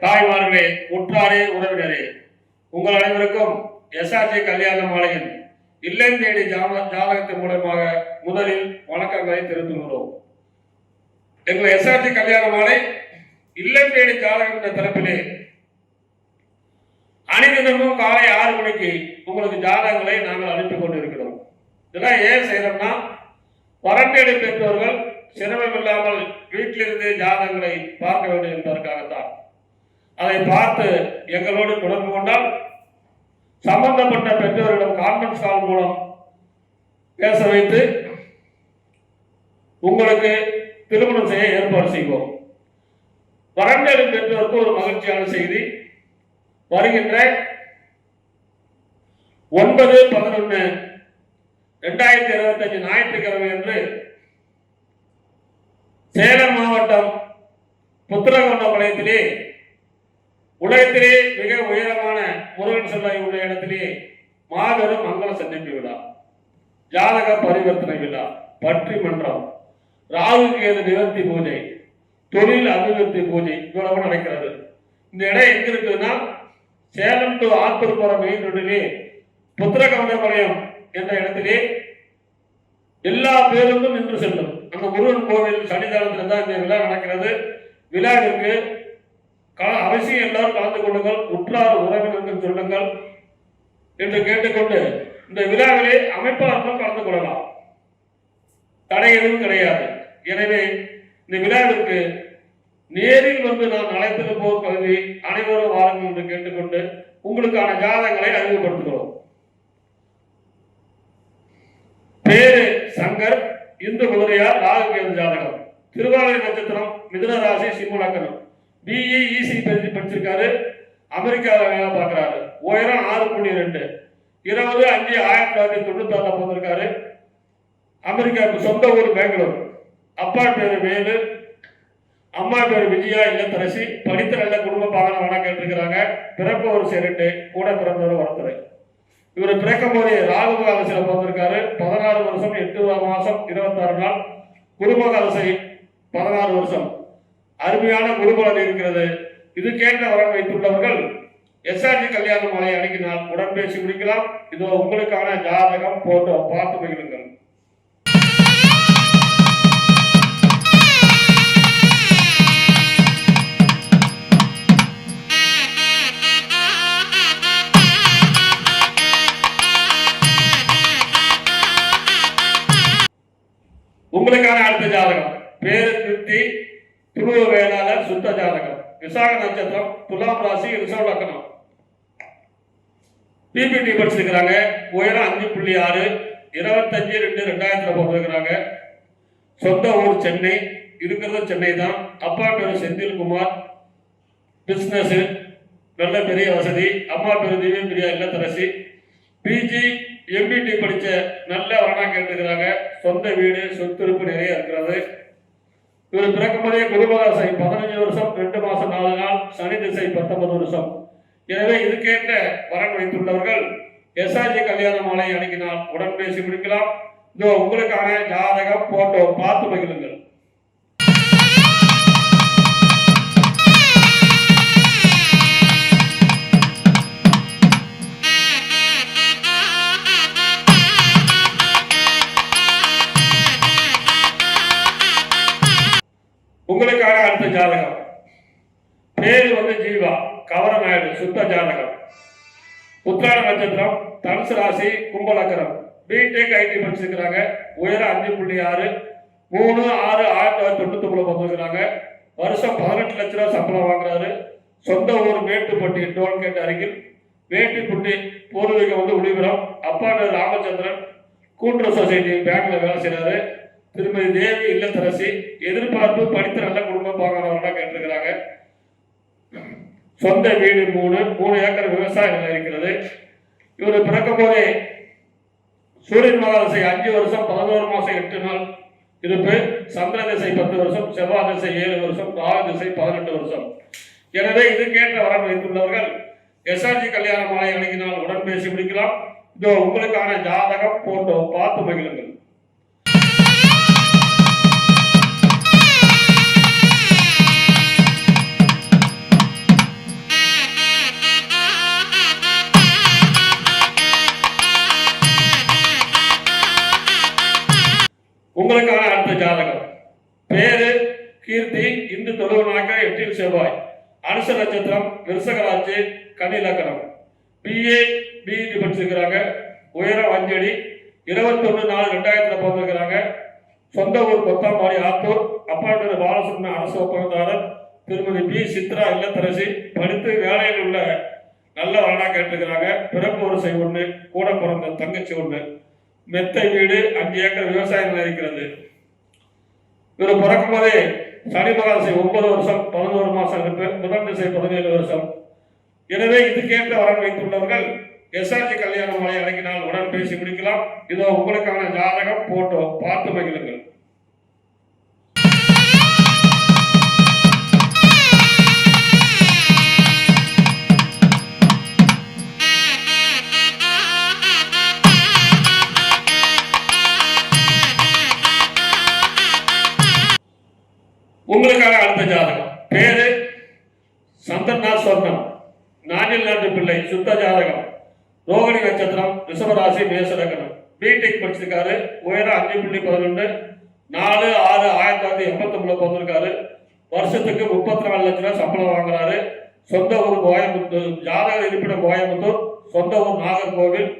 தாய்மார்களே, உற்றாரே, உறவினரே, உங்கள் அனைவருக்கும் எஸ்ஆர்ஜி கல்யாண மாலையின் இல்லம் தேடி ஜாதகத்தின் மூலமாக முதலில் வணக்கங்களை தெரிவித்துள்ளோம். எங்கள் எஸ்ஆர்ஜி கல்யாண மாலை இல்லம் தேடி ஜாதகம் என்ற தலைப்பிலே அனைதினமும் காலை 6 மணிக்கு உங்களுக்கு ஜாதகங்களை நாங்கள் அனுப்பி கொண்டிருக்கிறோம். இதெல்லாம் ஏன் செய்யறோம்னா, வரண்டேடி பெற்றோர்கள் சிரமம் இல்லாமல் வீட்டிலிருந்து ஜாதகங்களை பார்க்க வேண்டும் என்பதற்காகத்தான். அதை பார்த்து எங்களோடு தொடர்பு கொண்டால் சம்பந்தப்பட்ட பெற்றோரிடம் கான்ஃபரன்ஸ் கால் மூலம் பேச வைத்து உங்களுக்கு திருமணம் செய்ய ஏற்பாடு செய்வோம். வரண்டேடி பெற்றோருக்கு ஒரு மகிழ்ச்சியான செய்தி. வருகின்ற 9/11/2025 ஞாயிற்றுக்கிழமை அன்று சேலம் மாவட்டம் புத்திரகோண்டபாளையத்திலே உலகத்திலே மிக உயரமான முருகன் சிலை உள்ள இடத்திலே மாபெரும் மங்கள சந்திப்பு விழா, ஜாதக பரிவர்த்தனை விழா, பற்றி மன்றம், ராகு கேது நிவர்த்தி பூஜை, தொழில் அபிவிருத்தி பூஜை இவ்வளவு நடக்கிறது. இந்த இடம் எங்க இருக்குன்னா, சேலம் டு ஆத்தூர் போற மெயின் ரோட்டிலே புத்திரகோண்டபாளையம் என்ற இடத்திலே எல்லா பேருந்தும் நின்று செல்லும். அந்த முருகன் கோவில் சன்னிதானத்தில் தான் இந்த விழா நடக்கிறது. விழாவிற்கு அவசியம் எல்லாரும் கலந்து கொள்ளுங்கள், உற்றார் உறவினர்கள் சொல்லுங்கள் என்று கேட்டுக்கொண்டு இந்த விழாவிலே அமைப்பாளர்கள் கலந்து கொள்ளலாம், தடை எதுவும் கிடையாது. எனவே இந்த விழாவிற்கு நேரில் வந்து நான் அழைத்து போக கல்வி அனைவரும் வாருங்கள் என்று கேட்டுக்கொண்டு உங்களுக்கான ஜாதகங்களை அறிமுகப்படுத்துகிறோம். பேரு சங்கர், இந்து குதிரையார், ராகு கேது ஜாதகம், திருவாதிரை நட்சத்திரம், மிதுன ராசி, சிம்ம லக்னம், பிஇ இசி படிச்சிருக்காரு, அமெரிக்காவில் வேலை பார்க்கிறாரு, உயரம் 6.2, 20/5/1996 பிறந்திருக்காரு, அமெரிக்காவுக்கு சொந்த ஊர் பெங்களூர், அப்பா பேரு வேலு, அம்மா பேரு விஜயா இல்லத்தரசி, படித்த நல்ல குடும்ப பாகன கேட்டிருக்கிறாங்க. பிறப்பு ஒரு சேரட்டு, கூட பிறந்தவர் ஒருத்தர். இவர் பிறக்கும் போதே ராகுகாலசில பிறந்திருக்காரு. 16 வருஷம் 8 மாசம் 26 நாள், குருமகாலசை 16 வருஷம். அருமையான குருபலன் இருக்கிறது. இதுக்கேற்ற வரன் வைத்துள்ளவர்கள் எஸ்ஆர்ஜி கல்யாண மாலை அணுகினால் உடன் பேசி முடிக்கலாம். இதோ உங்களுக்கான ஜாதகம் போட்டோ பார்த்து மகிழுங்கள். உங்களுக்கான அடுத்த ஜாதகம் பேரு திருப்தி, துருவ வேளாளர், சுத்த ஜாதகம், விசாக நட்சத்திரம், துலாம் ராசி, ரிஷப லக்னம், பிபிடி படிச்சிருக்கிறாங்க. உயரம் 5.6, 25/2/2000 பிறந்திருக்கிறாங்க. சொந்த ஊர் சென்னை, இருக்கிறது சென்னை தான். அப்பா பேரு செந்தில்குமார், பிசினஸ், நல்ல பெரிய வசதி. அம்மா பேரு திவ்ய பிரியா இல்லத்தரசி, பிஜி எம்பிடி படிச்ச நல்ல வரனா கேட்டுக்கிறாங்க. சொந்த வீடு, சொத்துருப்பு நிறைய இருக்கிறது. இவர் பிறக்கும் போதே குருமகாசை 15 வருஷம் 2 மாசம் 4 நாள், சனி திசை 19 வருஷம். எனவே இதுக்கேற்ற வரன் வைத்துள்ளவர்கள் எஸ்ஆர்ஜி கல்யாண மாலை அணுகினால் உடன் பேசி முடிக்கலாம். இதோ உங்களுக்கான ஜாதகம் போட்டோ பார்த்து மகிழுங்கள். உங்களுக்கான அடுத்த ஜாதகம் பேரு ஜீவா, கவரநாயுடு, சுத்த ஜாதகம், உத்திராட நட்சத்திரம், தனுசு ராசி, கும்ப லக்னம், பிடெக் ஐடி படிச்சிருக்கிறாங்க. உயரம் 5.6, 3/6/1999 பிறந்திருக்கிறாங்க. வருஷம் 18 லட்ச ரூபாய் சம்பளம் வாங்குறாரு. சொந்த ஊர் மேட்டுப்பட்டி டோல்கேட் அருகில், மேட்டுப்பட்டி பூர்வீகம் உளிபுரம். அப்பா பேர் ராமச்சந்திரன், கூட்டுறவு சொசைட்டி பேங்க்ல வேலை செய்யறாரு. திருமதி தேவி இல்லத்தரசி, எதிர்பார்ப்பு படித்த நல்ல குடும்பம் பாகனவர்களா கேட்டிருக்கிறாங்க. சொந்த வீடு 3 ஏக்கர் விவசாய நிலம் இருக்கிறது. இவர் பிறக்கும் போதே சூரியன் மகாதசை 5 வருஷம் 11 மாசம் 8 நாள் இருப்பு, சந்திர திசை 10 வருஷம், செவ்வாய் திசை 7 வருஷம், ராகு திசை 18 வருஷம். எனவே இதுக்கேற்ற வரன் வைத்துள்ளவர்கள் எஸ்ஆர்ஜி கல்யாண மாலை அணுகினால் உடன் பேசி முடிக்கலாம். இதோ உங்களுக்கான ஜாதகம் போட்டோ பார்த்து மகிழுங்கள். பேரு கீர்த்தி, இந்து தொழுவனாக்க, எட்டில் செவ்வாய், அனுச நட்சத்திரம், விருசகராட்சி, கன்னி லக்கணம். பிஏ பிஇடி படிச்சிருக்கிறாங்க. உயரம் 5 அடி. 21/4/2000 பிறந்திருக்கிறாங்க. சொந்த ஊர் கொத்தாம்பாடி ஆத்தூர். அப்பா பேர் பாலசுப்ரமணிய அரசு ஒப்பந்ததாரர். திருமதி பி சித்ரா இல்லத்தரசி. படித்து வேலையில் உள்ள நல்ல வரனா கேட்டிருக்கிறாங்க. பிறப்பு வரிசை 1, கூட பிறந்த தங்கச்சி 1, மெத்தை வீடு, 5 ஏக்கர் விவசாயம் இருக்கிறது. இவர் பிறக்கும் போதே சனி மகாதசை 9 வருஷம் 11 மாசம் இருப்பு. முதல் திசை 17 வருஷம். எனவே இதுக்கேற்ற வரன் வைத்துள்ளவர்கள் எஸ்ஆர்ஜி கல்யாண மாலை அடங்கினால் உடன் பேசி முடிக்கலாம். இதோ உங்களுக்கான ஜாதகம், போட்டோ பார்த்து மகிழுங்கள். உங்களுக்கான அடுத்த ஜாதகம். பேரு சந்தர்நாத் சொர்ணம், நானில் நாட்டு பிள்ளை, சுத்த ஜாதகம். ரோகிணி நட்சத்திரம், ரிஷபராசி, மேச லக்னம். பிடெக் படிச்சிருக்காரு. உயரம் 5.11, 4/6/1989 பிறந்திருக்காரு. வருஷத்துக்கு 34 லட்ச ரூபாய் சம்பளம் வாங்குறாரு. சொந்த ஊர் கோயம்புத்தூர், ஜாதக இருப்பிடம் கோயம்புத்தூர், சொந்த ஊர் நாகர்கோவில்.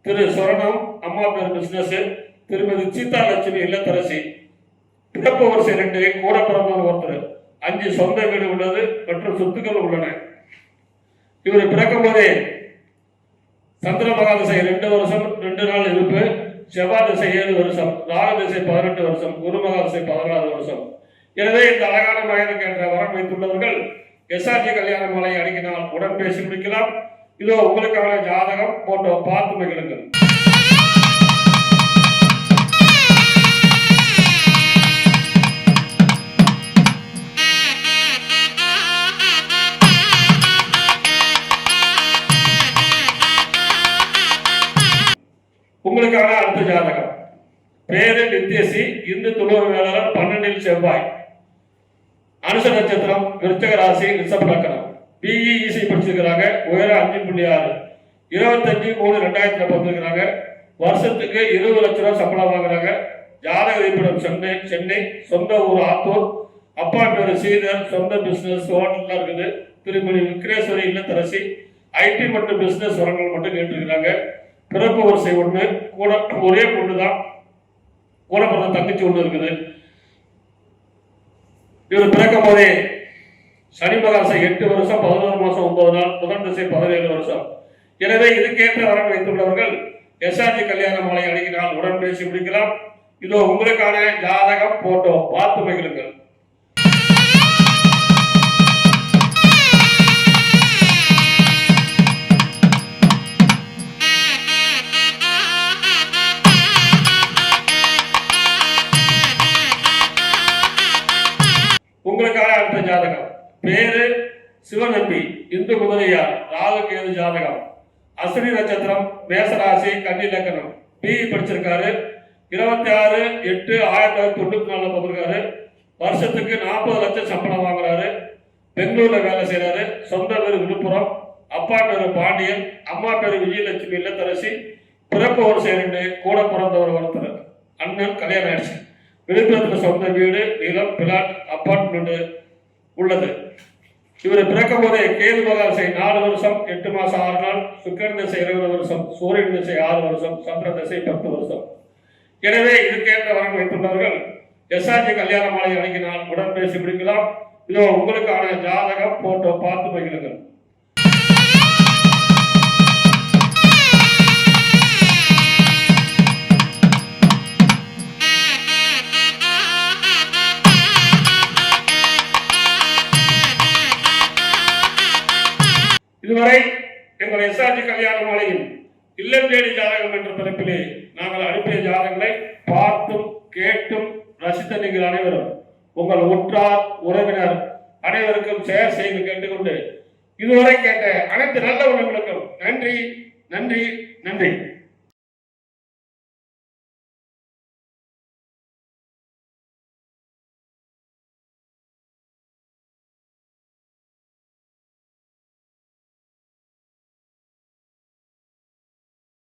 திரு சொர்ணம், அம்மா பேர் பிசினஸ். திருமதி சீதா லட்சுமி இல்லத்தரசி. பிறப்பு வரிசை 2, கூட பிறந்தவர் ஒருத்தர். 5 சொந்த வீடு உள்ளது மற்றும் சொத்துக்கள் உள்ளன. இவர் பிறக்கும் போதே சந்திர மகாதசை 2 வருஷம் 2 நாள் இருப்பு. செவ்வாய் திசை 7 வருஷம், ராகு திசை 18 வருஷம், குரு மகாதசை 16 வருஷம். எனவே இந்த அழகான மகனுக்கு என்ற வரன் வைத்துள்ளவர்கள் எஸ்ஆர்ஜி கல்யாண மாலை அடங்கினால் உடன் பேசி முடிக்கலாம். இதோ உங்களுக்கான ஜாதகம், போட்டோ பார்த்து மகிழுங்கள். உங்களுக்கான அடுத்த ஜாதகம். பேரு நித்யசி, இந்து துளுவ வேளாளர், 12 செவ்வாய், அனுச நட்சத்திரம், விருச்சக ராசி, ரிஷப லக்னம். பிஇசி படிச்சிருக்கிறாங்க. உயரம் 5.6, 25/3/2000 பிறந்திருக்கிறாங்க. வருஷத்துக்கு 20 லட்ச ரூபாய் சம்பளம் வாங்குறாங்க. ஜாதக இருப்பிடம் சென்னை, சொந்த ஊர் ஆத்தூர். அப்பா பேரு ஸ்ரீதர், சொந்த பிசினஸ் ஹோட்டல்ல இருக்குது. திருமதி விக்ரேஸ்வரி இல்லத்தரசி. ஐடி மற்றும் பிசினஸ் வரங்கள் மட்டும் கேட்டிருக்கிறாங்க. பிறப்பு வரிசை 1, கூட ஒரே பொண்ணு தான், கூட பிறந்த தங்கச்சி 1 இருக்குது. இவர் பிறக்கும் போதே சனி மகாதசை 8 வருஷம் 11 மாசம் 9 நாள், புதன் திசை 17 வருஷம். எனவே இதுக்கேற்ற வரன் வைத்துள்ளவர்கள் எஸ்ஆர்ஜி கல்யாண மாலை அடங்கினால் உடன் பேசி முடிக்கலாம். இதோ உங்களுக்கான ஜாதகம், போட்டோ பார்த்து மகிழுங்கள். உங்களுக்கான அடுத்த ஜாதகம். பேரு சிவநம்பி, இந்து முதலியார், ராகு கேது ஜாதகம். அஸ்வினி நட்சத்திரம், மேசராசி, கன்னி லக்னம். பிஇ படிச்சிருக்காரு. 26/8/1994 பிறந்திருக்காரு. வருஷத்துக்கு 40 லட்சம் சம்பளம் வாங்குறாரு. பெங்களூர்ல வேலை செய்யறாரு. சொந்த பேரு விழுப்புரம். அப்பா பேரு பாண்டியன், அம்மா பேரு விஜயலட்சுமி இல்லத்தரசி. பிறப்பு வரிசை 2, கூட பிறந்தவர் ஒருத்தர். அண்ணன் கல்யாணம் ஆயிடுச்சு. விழுப்புரத்தில் சொந்த வீடு, நிலம், பிளாட், அப்பார்ட்மெண்ட் உள்ளது. இவர் பிறக்கும் போதே கேது மகாதசை 4 வருஷம் 8 மாசம் 6 நாள், சுக்கிரன் திசை 20 வருஷம், சூரியன் திசை 6 வருஷம், சந்திர திசை 10 வருஷம். எனவே இதுக்கேற்ற வரன் வைத்துள்ளவர்கள் எஸ்ஆர்ஜி கல்யாண மாலை அடங்கினால் உடன் பேசி முடிக்கலாம். இதோ உங்களுக்கான ஜாதகம், போட்டோ பார்த்து மகிழுங்கள். இதுவரை எங்கள் எஸ்ஆர்ஜி கல்யாண மாலையில் இல்லம் தேடி ஜாதகம் என்ற தலைப்பிலே நாங்கள் அனுப்பிய ஜாதகங்களை பார்த்தும் கேட்டும் ரசித்த நீங்கள் அனைவரும் உங்கள் உற்றார் உறவினர் அனைவருக்கும் ஷேர் செய்து கேட்டுக்கொண்டு இதுவரை கேட்ட அனைத்து நல்ல உள்ளங்களுக்கும் நன்றி, நன்றி, நன்றி.